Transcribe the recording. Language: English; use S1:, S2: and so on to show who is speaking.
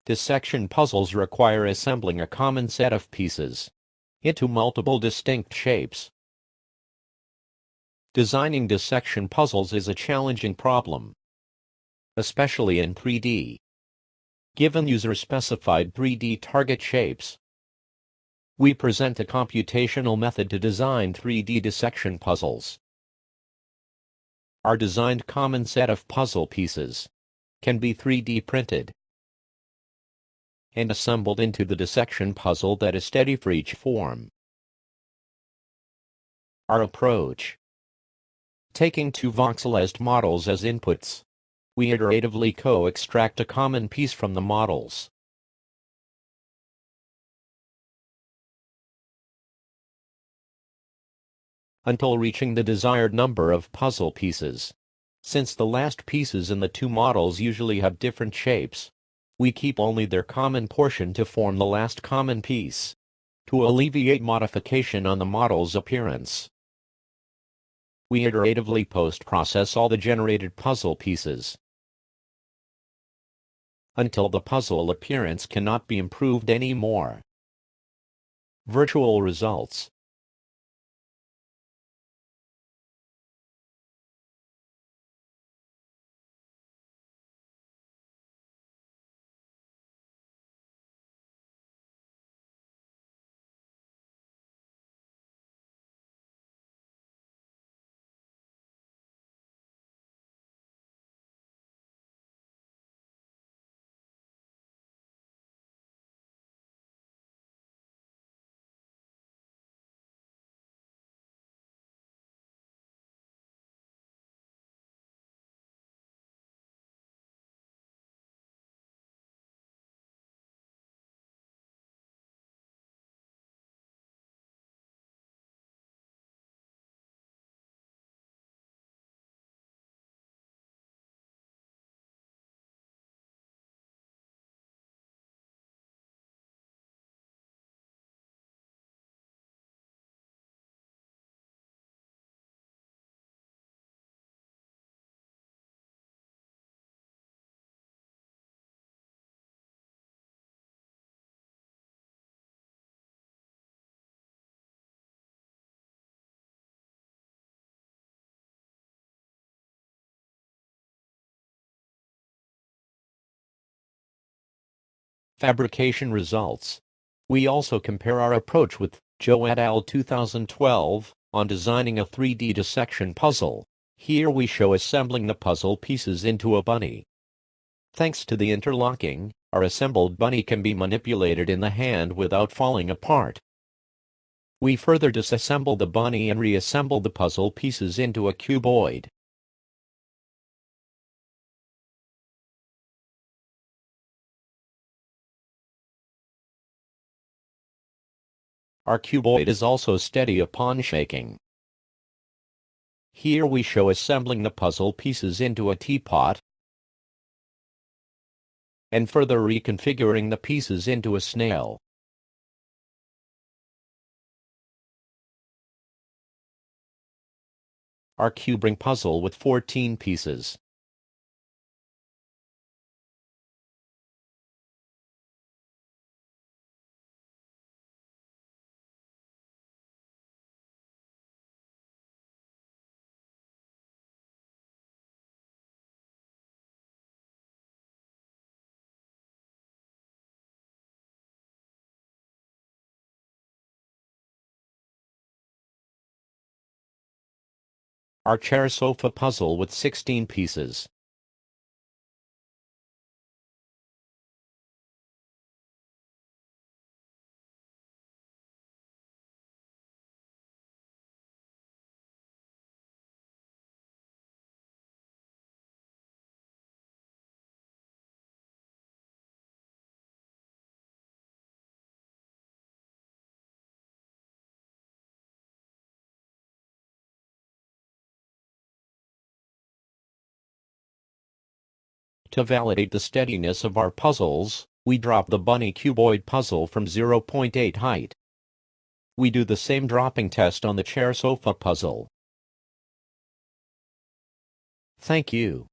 S1: Dissection puzzles require assembling a common set of pieces into multiple distinct shapes. Designing dissection puzzles is a challenging problem, especially in 3D. Given user-specified 3D target shapes, we present a computational method to design 3D dissection puzzles. Our designed common set of puzzle pieces can be 3D printed and assembled into the dissection puzzle that is steady for each form. Our approach: taking two voxelized models as inputs, we iteratively co-extract a common piece from the models. Until reaching the desired number of puzzle pieces. Since the last pieces in the two models usually have different shapes, we keep only their common portion to form the last common piece, to alleviate modification on the model's appearance. We iteratively post-process all the generated puzzle pieces until the puzzle appearance cannot be improved anymore. Virtual results. Fabrication results. We also compare our approach with Zhou et al. 2012 on designing a 3D dissection puzzle. Here we show assembling the puzzle pieces into a bunny. Thanks to the interlocking, our assembled bunny can be manipulated in the hand without falling apart. We further disassemble the bunny and reassemble the puzzle pieces into a cuboid. Our cuboid is also steady upon shaking. Here we show assembling the puzzle pieces into a teapot and further reconfiguring the pieces into a snail. Our cube ring puzzle with 14 pieces. Our chair sofa puzzle with 16 pieces. To validate the steadiness of our puzzles, we drop the bunny cuboid puzzle from 0.8 height. We do the same dropping test on the chair sofa puzzle. Thank you.